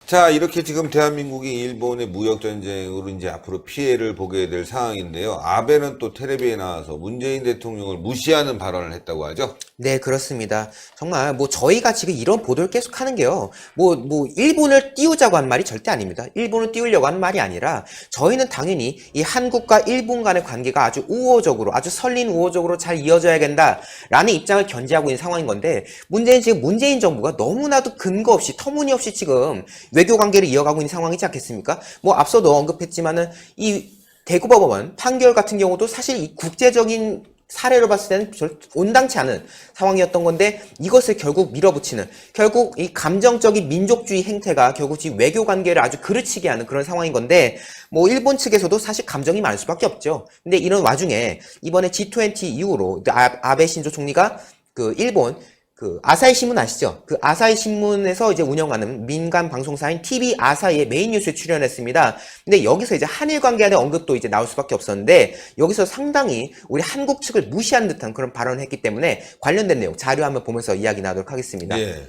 자, 이렇게 지금 대한민국이 일본의 무역전쟁으로 이제 앞으로 피해를 보게 될 상황인데요. 아베는 또 텔레비에 나와서 문재인 대통령을 무시하는 발언을 했다고 하죠? 네, 그렇습니다. 정말 뭐 저희가 지금 이런 보도를 계속 하는 게요. 뭐 일본을 띄우자고 한 말이 절대 아닙니다. 일본을 띄우려고 하는 말이 아니라 저희는 당연히 이 한국과 일본 간의 관계가 아주 우호적으로, 아주 설린 우호적으로 잘 이어져야 된다라는 입장을 견지하고 있는 상황인 건데 문재인 정부가 너무나도 근거 없이 터무니없이 지금 외교 관계를 이어가고 있는 상황이지 않겠습니까? 뭐 앞서도 언급했지만은 이 대구법원 판결 같은 경우도 사실 이 국제적인 사례로 봤을 때는 온당치 않은 상황이었던 건데 이것을 결국 밀어붙이는 결국 이 감정적인 민족주의 행태가 결국 지금 외교 관계를 아주 그르치게 하는 그런 상황인 건데 뭐 일본 측에서도 사실 감정이 많을 수밖에 없죠. 근데 이런 와중에 이번에 G20 이후로 아베 신조 총리가 그 일본 그 아사히 신문 아시죠? 그 아사히 신문에서 이제 운영하는 민간 방송사인 TV 아사히의 메인 뉴스에 출연했습니다. 근데 여기서 이제 한일 관계에 대한 언급도 이제 나올 수밖에 없었는데 여기서 상당히 우리 한국 측을 무시하는 듯한 그런 발언을 했기 때문에 관련된 내용 자료 한번 보면서 이야기 나누도록 하겠습니다. 예.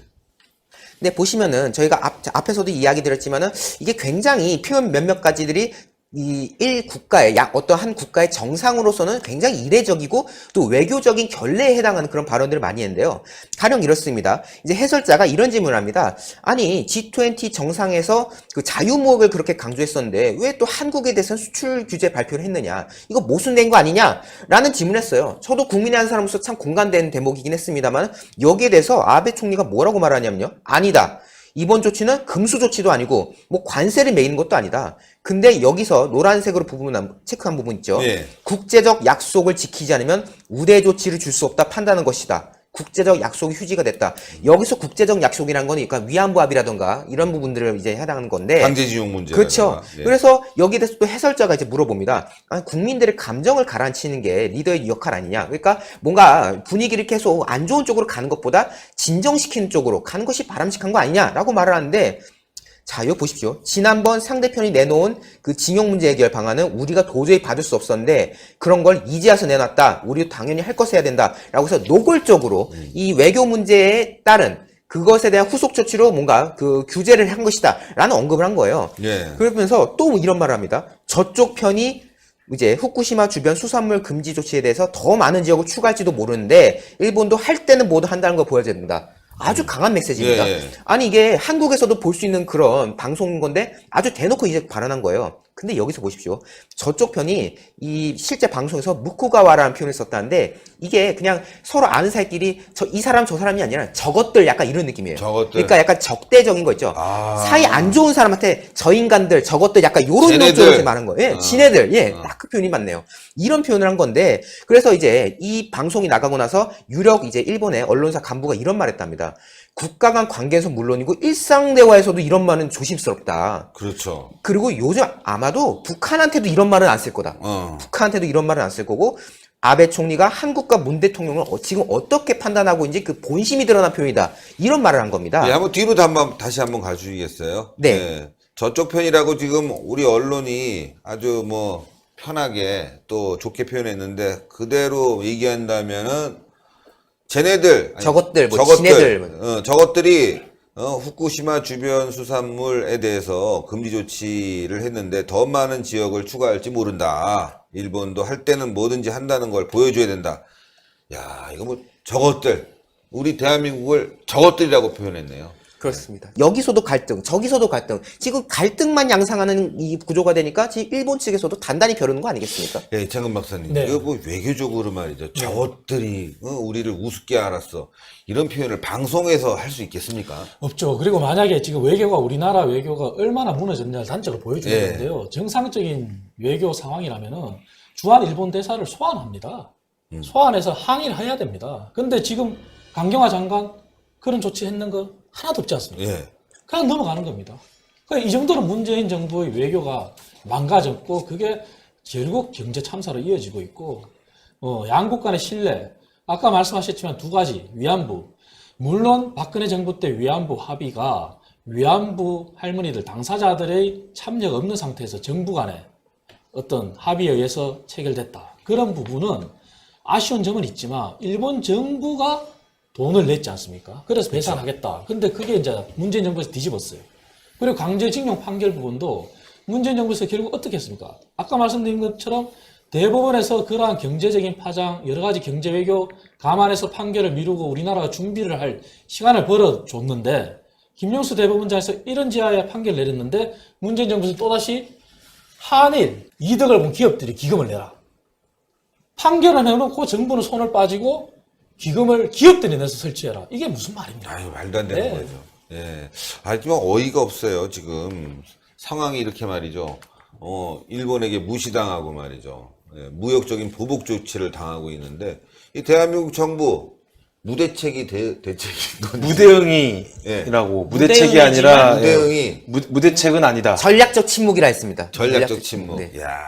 근데 보시면은 저희가 앞에서도 이야기 드렸지만은 이게 굉장히 표현 몇몇 가지들이 이 어떤 한 국가의 정상으로서는 굉장히 이례적이고 또 외교적인 결례에 해당하는 그런 발언들을 많이 했는데요. 가령 이렇습니다. 이제 해설자가 이런 질문을 합니다. 아니 G20 정상에서 그 자유무역을 그렇게 강조했었는데 왜 또 한국에 대해서는 수출 규제 발표를 했느냐? 이거 모순된 거 아니냐? 라는 질문을 했어요. 저도 국민의 한 사람으로서 참 공감되는 대목이긴 했습니다만 여기에 대해서 아베 총리가 뭐라고 말하냐면요. 아니다. 이번 조치는 금수 조치도 아니고 뭐 관세를 매기는 것도 아니다. 근데 여기서 노란색으로 체크한 부분 있죠. 예. 국제적 약속을 지키지 않으면 우대 조치를 줄 수 없다 판단한 것이다. 국제적 약속이 휴지가 됐다. 여기서 국제적 약속이란 건 그러니까 위안부 합의라던가 이런 부분들을 이제 해당하는 건데 강제징용 문제. 그렇죠. 예. 그래서 여기에 대해서 또 해설자가 이제 물어봅니다. 아니, 국민들의 감정을 가라앉히는 게 리더의 역할 아니냐. 그러니까 뭔가 분위기를 계속 안 좋은 쪽으로 가는 것보다 진정시키는 쪽으로 가는 것이 바람직한 거 아니냐라고 말을 하는데 자, 이거 보십시오. 지난번 상대편이 내놓은 그 징용 문제 해결 방안은 우리가 도저히 받을 수 없었는데 그런 걸 이제 와서 내놨다. 우리도 당연히 할 것 해야 된다. 라고 해서 노골적으로 이 외교 문제에 따른 그것에 대한 후속 조치로 뭔가 그 규제를 한 것이다. 라는 언급을 한 거예요. 예. 그러면서 또 이런 말을 합니다. 저쪽 편이 이제 후쿠시마 주변 수산물 금지 조치에 대해서 더 많은 지역을 추가할지도 모르는데 일본도 할 때는 모두 한다는 걸 보여줘야 된다. 아주 강한 메시지입니다. 예. 아니 이게 한국에서도 볼 수 있는 그런 방송인 건데 아주 대놓고 이제 발언한 거예요. 근데 여기서 보십시오. 저쪽 편이 이 실제 방송에서 무쿠가와라는 표현을 썼다는데 이게 그냥 서로 아는 사이끼리 이 사람 저 사람이 아니라 저것들 약간 이런 느낌이에요. 저것들. 그러니까 약간 적대적인 거 있죠. 사이 안 좋은 사람한테 저 인간들 저것들 약간 요런 쪽으로 말한 거예요. 예, 지네들. 예, 딱 그 표현이 맞네요. 이런 표현을 한 건데 그래서 이제 이 방송이 나가고 나서 유력 이제 일본의 언론사 간부가 이런 말 했답니다. 국가 간 관계에서 물론이고 일상 대화에서도 이런 말은 조심스럽다. 그렇죠. 그리고 요즘 아마도 북한한테도 이런 말은 안 쓸 거다. 북한한테도 이런 말은 안 쓸 거고 아베 총리가 한국과 문 대통령을 지금 어떻게 판단하고 있는지 그 본심이 드러난 표현이다. 이런 말을 한 겁니다. 예, 한번 뒤로 다시 한번 가주시겠어요? 네. 예. 저쪽 편이라고 지금 우리 언론이 아주 뭐 편하게 또 좋게 표현했는데 그대로 얘기한다면은 쟤네들 저것들 지네들 저것들이 후쿠시마 주변 수산물에 대해서 금지 조치를 했는데 더 많은 지역을 추가할지 모른다. 일본도 할 때는 뭐든지 한다는 걸 보여줘야 된다. 야, 이거 뭐 저것들 우리 대한민국을 저것들이라고 표현했네요. 그렇습니다. 여기서도 갈등, 저기서도 갈등. 지금 갈등만 양상하는 이 구조가 되니까 지금 일본 측에서도 단단히 벼르는 거 아니겠습니까? 예, 이창근 박사님. 네. 이거 뭐 외교적으로 말이죠. 저것들이 우리를 우습게 알았어. 이런 표현을 방송에서 할 수 있겠습니까? 없죠. 그리고 만약에 지금 외교가 우리나라 외교가 얼마나 무너졌냐는 단적을 보여주는 예. 건데요. 정상적인 외교 상황이라면은 주한 일본 대사를 소환합니다. 소환해서 항의를 해야 됩니다. 근데 지금 강경화 장관 그런 조치 했는 거 하나도 없지 않습니까? 예. 그냥 넘어가는 겁니다. 그러니까 이 정도로 문재인 정부의 외교가 망가졌고 그게 결국 경제 참사로 이어지고 있고 양국 간의 신뢰 아까 말씀하셨지만 두 가지 위안부 물론 박근혜 정부 때 위안부 합의가 위안부 할머니들 당사자들의 참여가 없는 상태에서 정부 간의 어떤 합의에 의해서 체결됐다. 그런 부분은 아쉬운 점은 있지만 일본 정부가 돈을 냈지 않습니까? 그래서 배상하겠다. 근데 그게 이제 문재인 정부에서 뒤집었어요. 그리고 강제징용 판결 부분도 문재인 정부에서 결국 어떻게 했습니까? 아까 말씀드린 것처럼 대법원에서 그러한 경제적인 파장, 여러 가지 경제 외교 감안해서 판결을 미루고 우리나라가 준비를 할 시간을 벌어줬는데 김용수 대법원장에서 이런 지하에 판결을 내렸는데 문재인 정부에서 또다시 한일 이득을 본 기업들이 기금을 내라. 판결을 해놓고 정부는 손을 빠지고 기금을 기업들이 내서 설치해라. 이게 무슨 말입니까? 아유, 말도 안 되는 네. 거죠. 예. 하지만 어이가 없어요, 지금. 상황이 이렇게 말이죠. 일본에게 무시당하고 말이죠. 예, 무역적인 보복 조치를 당하고 있는데, 이 대한민국 정부, 무대책이 대책인 건지. 무대응이라고 무대책이 아니라 무대응이 무대책은 아니다. 전략적 침묵이라 했습니다. 전략적 침묵. 네. 야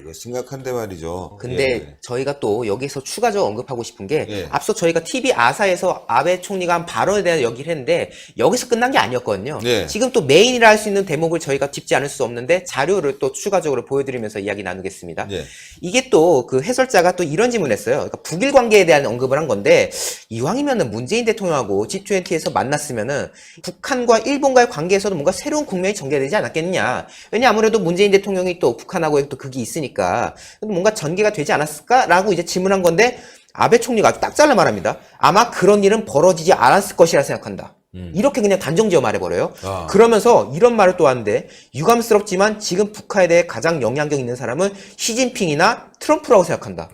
이거 심각한데 말이죠. 근데 예. 저희가 또 여기서 추가적으로 언급하고 싶은 게 예. 앞서 저희가 TV 아사에서 아베 총리가 한 발언에 대한 얘기를 했는데 여기서 끝난 게 아니었거든요. 예. 지금 또 메인이라 할 수 있는 대목을 저희가 짚지 않을 수 없는데 자료를 또 추가적으로 보여드리면서 이야기 나누겠습니다. 예. 이게 또 그 해설자가 또 이런 질문을 했어요. 그러니까 북일 관계에 대한 언급을 한 건데 이왕이면은 문재인 대통령하고 G20에서 만났으면은 북한과 일본과의 관계에서도 뭔가 새로운 국면이 전개되지 않았겠느냐. 왜냐 아무래도 문재인 대통령이 또 북한하고의 또 극이 있으니까 뭔가 전개가 되지 않았을까라고 이제 질문한 건데 아베 총리가 아주 딱 잘라 말합니다. 아마 그런 일은 벌어지지 않았을 것이라 생각한다. 이렇게 그냥 단정지어 말해버려요. 아. 그러면서 이런 말을 또 하는데 유감스럽지만 지금 북한에 대해 가장 영향력 있는 사람은 시진핑이나 트럼프라고 생각한다.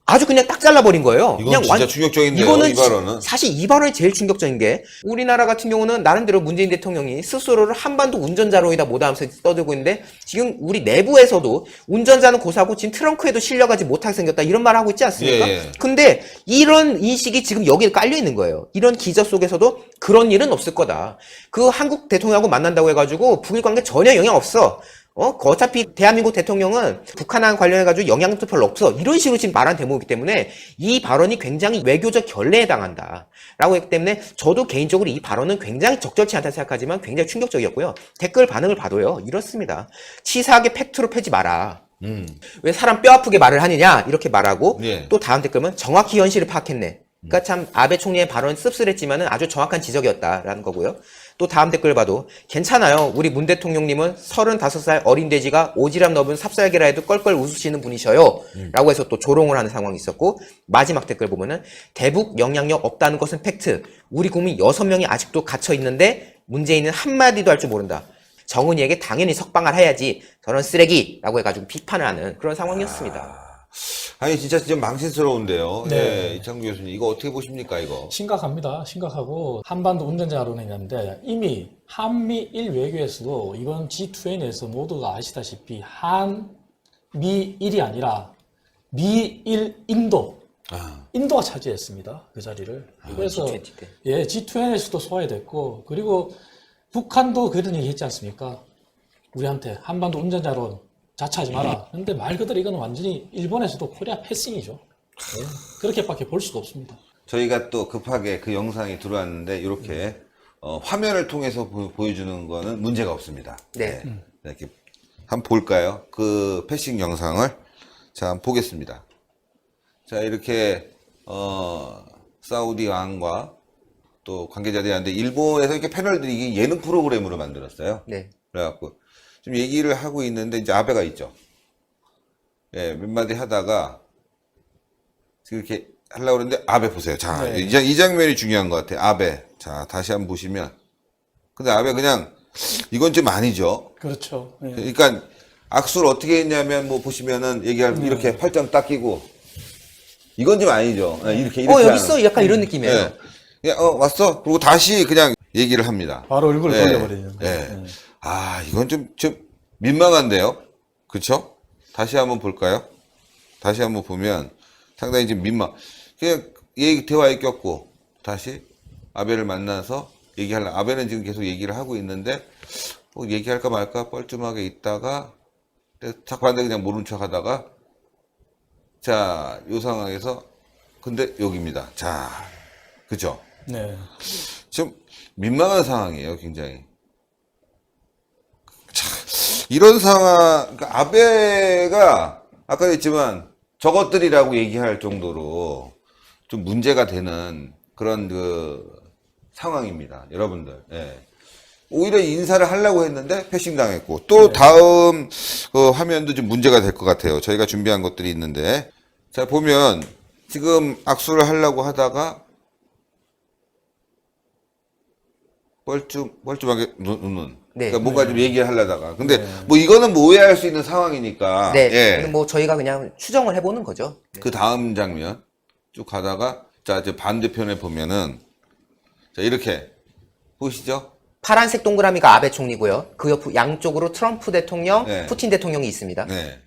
아주 그냥 딱 잘라버린 거예요. 이건 그냥 진짜 충격적인데요, 이거는 이 발언은. 사실 이 발언이 제일 충격적인 게 우리나라 같은 경우는 나름대로 문재인 대통령이 스스로를 한반도 운전자론이다 뭐다 하면서 떠들고 있는데 지금 우리 내부에서도 운전자는 고사하고 지금 트렁크에도 실려가지 못하게 생겼다 이런 말을 하고 있지 않습니까? 예. 근데 이런 인식이 지금 여기에 깔려 있는 거예요. 이런 기저 속에서도 그런 일은 없을 거다. 그 한국 대통령하고 만난다고 해가지고 북일 관계 전혀 영향 없어. 어차피 대한민국 대통령은 북한과 관련해가지고 영향도 별로 없어. 이런 식으로 지금 말한 대목이기 때문에 이 발언이 굉장히 외교적 결례에 해당한다. 라고 했기 때문에 저도 개인적으로 이 발언은 굉장히 적절치 않다 생각하지만 굉장히 충격적이었고요. 댓글 반응을 봐도요. 이렇습니다. 치사하게 팩트로 펴지 마라. 왜 사람 뼈 아프게 말을 하느냐 이렇게 말하고 예. 또 다음 댓글은 정확히 현실을 파악했네. 그러니까 참 아베 총리의 발언은 씁쓸했지만은 아주 정확한 지적이었다라는 거고요. 또 다음 댓글 봐도 괜찮아요. 우리 문 대통령님은 35살 어린 돼지가 오지랖 넓은 삽살개라 해도 껄껄 웃으시는 분이셔요. 라고 해서 또 조롱을 하는 상황이 있었고 마지막 댓글 보면은 대북 영향력 없다는 것은 팩트. 우리 국민 6명이 아직도 갇혀 있는데 문재인은 한마디도 할 줄 모른다. 정은이에게 당연히 석방을 해야지. 저런 쓰레기라고 해가지고 비판을 하는 그런 상황이었습니다. 아니 진짜 망신스러운데요. 네. 예, 이창규 교수님 이거 어떻게 보십니까 이거? 심각합니다. 심각하고 한반도 운전자론이 있는데 이미 한미일 외교에서도 이번 G20에서 모두가 아시다시피 한미일이 아니라 미일 인도 인도가 차지했습니다. 그 자리를. 그래서 G20 때. 예, G20에서도 소화됐고 그리고 북한도 그런 얘기 했지 않습니까? 우리한테 한반도 운전자론 자처하지 마라. 근데 말 그대로 이건 완전히 일본에서도 코리아 패싱이죠. 예, 그렇게밖에 볼 수가 없습니다. 저희가 또 급하게 그 영상이 들어왔는데 이렇게 화면을 통해서 보여주는 거는 문제가 없습니다. 네. 이렇게 한번 볼까요? 그 패싱 영상을 자 한번 보겠습니다. 자 이렇게 사우디 왕과 또 관계자들이 하는데 일본에서 이렇게 패널들이 이게 예능 프로그램으로 만들었어요. 네. 그래갖고 지금 얘기를 하고 있는데 이제 아베가 있죠. 예, 몇 마디 하다가 지금 이렇게 하려고 그러는데 아베 보세요. 자, 네. 이 장면이 중요한 것 같아요. 아베. 자, 다시 한번 보시면. 근데 아베 그냥 이건 좀 아니죠. 그렇죠. 예. 그러니까 악수를 어떻게 했냐면 뭐 보시면은 얘기할 이렇게 팔짱 딱 끼고 이건 좀 아니죠. 이렇게 여기 하는. 있어 약간 이런 느낌이에요. 예. 그냥 왔어. 그리고 다시 그냥 얘기를 합니다. 바로 얼굴을 예. 돌려버리는. 예. 아, 이건 좀 민망한데요? 그쵸? 다시 한번 볼까요? 다시 한번 보면 상당히 지금 그냥 대화에 꼈고, 다시 아베를 만나서 아베는 지금 계속 얘기를 하고 있는데, 뭐 얘기할까 말까 뻘쭘하게 있다가, 자꾸 반대 그냥 모른 척 하다가, 자, 요 상황에서, 근데 여기입니다. 자, 그죠? 네. 좀 민망한 상황이에요, 굉장히. 이런 상황, 그러니까 아베가 아까 했지만 저것들이라고 얘기할 정도로 좀 문제가 되는 그런 그 상황입니다, 여러분들. 예. 오히려 인사를 하려고 했는데 패싱 당했고 또 다음 화면도 좀 문제가 될 것 같아요. 저희가 준비한 것들이 있는데 자 보면 지금 악수를 하려고 하다가 뻘쭘하게 눈은 네. 그러니까 뭔가 좀 얘기를 하려다가 근데 뭐 이거는 뭐 오해할 수 있는 상황이니까 네. 예. 뭐 저희가 그냥 추정을 해보는 거죠. 그 다음 장면 쭉 가다가 자 이제 반대편에 보면은 자 이렇게 보시죠. 파란색 동그라미가 아베 총리고요. 그 옆 양쪽으로 트럼프 대통령, 네. 푸틴 대통령이 있습니다. 네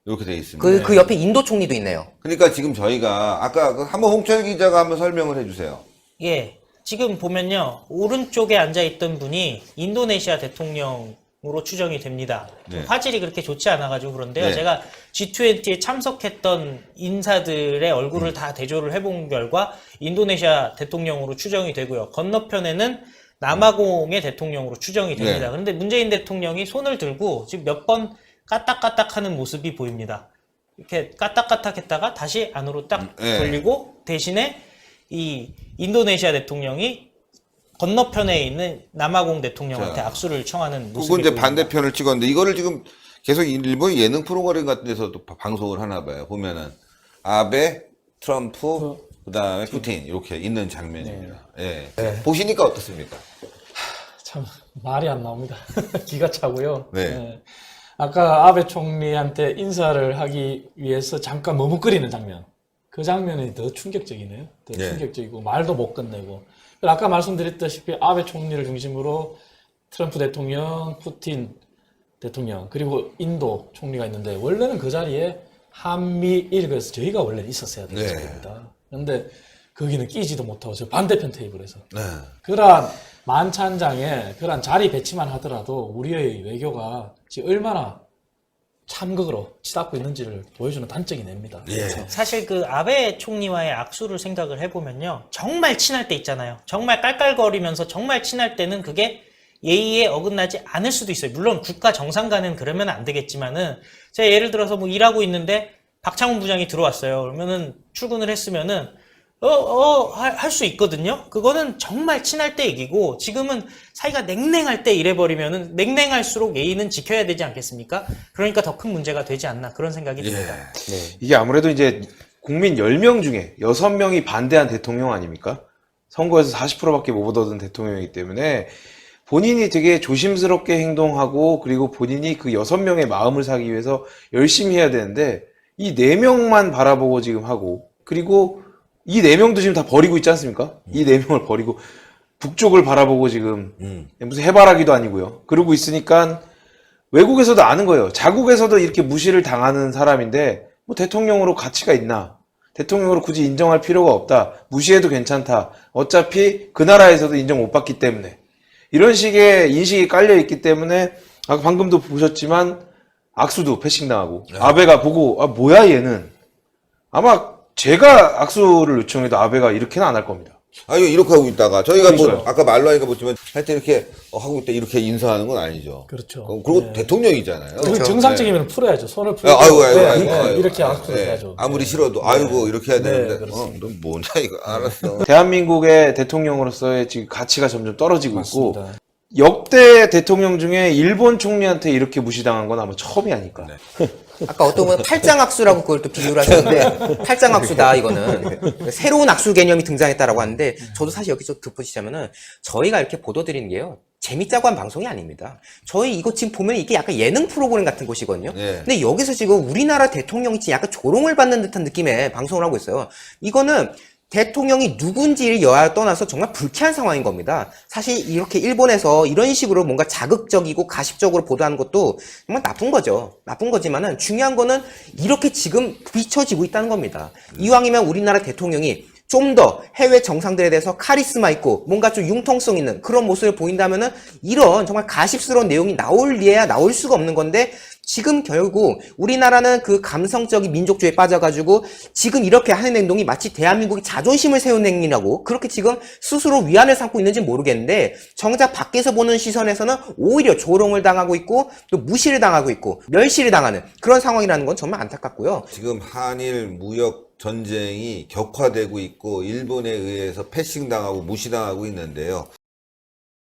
이렇게 돼 있습니다. 그 옆에 인도 총리도 있네요. 그러니까 지금 저희가 아까 한번 홍철 기자가 한번 설명을 해주세요. 예. 지금 보면요. 오른쪽에 앉아있던 분이 인도네시아 대통령으로 추정이 됩니다. 좀 네. 화질이 그렇게 좋지 않아가지고 그런데요. 네. 제가 G20에 참석했던 인사들의 얼굴을 다 대조를 해본 결과 인도네시아 대통령으로 추정이 되고요. 건너편에는 남아공의 대통령으로 추정이 됩니다. 네. 그런데 문재인 대통령이 손을 들고 지금 몇 번 까딱까딱 하는 모습이 보입니다. 이렇게 까딱까딱 했다가 다시 안으로 딱 네. 돌리고 대신에 이 인도네시아 대통령이 건너편에 있는 남아공 대통령한테 자, 악수를 청하는 모습이 그건 이제 보입니다. 반대편을 찍었는데 이거를 지금 계속 일본 예능 프로그램 같은 데서도 방송을 하나 봐요. 보면은 아베, 트럼프, 그다음에 푸틴 이렇게 있는 장면입니다. 예. 보시니까 어떻습니까? 참 말이 안 나옵니다. 기가 차고요. 네. 예. 아까 아베 총리한테 인사를 하기 위해서 잠깐 머뭇거리는 장면. 그 장면이 더 충격적이네요. 더 네. 충격적이고 말도 못 끝내고. 아까 말씀드렸다시피 아베 총리를 중심으로 트럼프 대통령, 푸틴 대통령 그리고 인도 총리가 있는데 원래는 그 자리에 한미일 그래서 저희가 원래 있었어야 되는 네. 자리입니다. 그런데 거기는 끼지도 못하고 저 반대편 테이블에서 네. 그러한 만찬장에 그러한 자리 배치만 하더라도 우리의 외교가 지금 얼마나 참극으로 치닫고 있는지를 보여주는 단적이 냅니다. 그래서 사실 그 아베 총리와의 악수를 생각을 해보면요. 정말 친할 때 있잖아요. 정말 깔깔거리면서 정말 친할 때는 그게 예의에 어긋나지 않을 수도 있어요. 물론 국가 정상 간은 그러면 안 되겠지만은 제가 예를 들어서 뭐 일하고 있는데 박창훈 부장이 들어왔어요. 그러면은 출근을 했으면은 할 수 있거든요. 그거는 정말 친할 때 얘기고 지금은 사이가 냉랭할 때 이래버리면은 냉랭할수록 예의는 지켜야 되지 않겠습니까? 그러니까 더 큰 문제가 되지 않나 그런 생각이 듭니다. 이게 아무래도 이제 국민 10명 중에 6명이 반대한 대통령 아닙니까? 선거에서 40%밖에 못 얻은 대통령이기 때문에 본인이 되게 조심스럽게 행동하고 그리고 본인이 그 6명의 마음을 사기 위해서 열심히 해야 되는데 이 4명만 바라보고 지금 하고 그리고 이 4명도 지금 다 버리고 있지 않습니까? 이 4명을 버리고 북쪽을 바라보고 지금 무슨 해바라기도 아니고요. 그러고 있으니까 외국에서도 아는 거예요. 자국에서도 이렇게 무시를 당하는 사람인데 뭐 대통령으로 가치가 있나? 대통령으로 굳이 인정할 필요가 없다. 무시해도 괜찮다. 어차피 그 나라에서도 인정 못 받기 때문에. 이런 식의 인식이 깔려 있기 때문에 아까 방금도 보셨지만 악수도 패싱당하고 아베가 보고 뭐야 얘는 아마 제가 악수를 요청해도 아베가 이렇게는 안 할 겁니다. 아니 이렇게 하고 있다가 저희가 뭐 그러니까요. 아까 말로 하니까 보지만 하여튼 이렇게 하고 있다 이렇게 인사하는 건 아니죠. 그렇죠. 그리고 네. 대통령이잖아요. 그건 정상적이면 풀어야죠. 손을 풀고 이렇게 악수를 네. 해야죠. 아무리 싫어도 아이고 이렇게 해야 되는데 그렇습니다. 넌 뭐냐 이거 알았어. 대한민국의 대통령으로서의 지금 가치가 점점 떨어지고 있고 맞습니다. 역대 대통령 중에 일본 총리한테 이렇게 무시당한 건 아마 처음이 아닐까. 아까 어떤 분은 팔짱악수라고 그걸 또 비유를 하셨는데 팔짱악수다 이거는 새로운 악수 개념이 등장했다라고 하는데 저도 사실 여기서 덧붙이자면은 저희가 이렇게 보도드리는 게요 재밌자고 한 방송이 아닙니다. 저희 이거 지금 보면 이게 약간 예능 프로그램 같은 곳이거든요. 네. 근데 여기서 지금 우리나라 대통령이 지금 약간 조롱을 받는 듯한 느낌의 방송을 하고 있어요. 이거는 대통령이 누군지를 여야 떠나서 정말 불쾌한 상황인 겁니다. 사실 이렇게 일본에서 이런 식으로 뭔가 자극적이고 가십적으로 보도하는 것도 정말 나쁜 거죠. 나쁜 거지만은 중요한 거는 이렇게 지금 비춰지고 있다는 겁니다. 이왕이면 우리나라 대통령이 좀 더 해외 정상들에 대해서 카리스마 있고 뭔가 좀 융통성 있는 그런 모습을 보인다면은 이런 정말 가십스러운 내용이 나올래야 나올 수가 없는 건데 지금 결국 우리나라는 그 감성적인 민족주의에 빠져가지고 지금 이렇게 하는 행동이 마치 대한민국의 자존심을 세우는 행위라고 그렇게 지금 스스로 위안을 삼고 있는지 모르겠는데 정작 밖에서 보는 시선에서는 오히려 조롱을 당하고 있고 또 무시를 당하고 있고 멸시를 당하는 그런 상황이라는 건 정말 안타깝고요. 지금 한일 무역 전쟁이 격화되고 있고 일본에 의해서 패싱당하고 무시당하고 있는데요.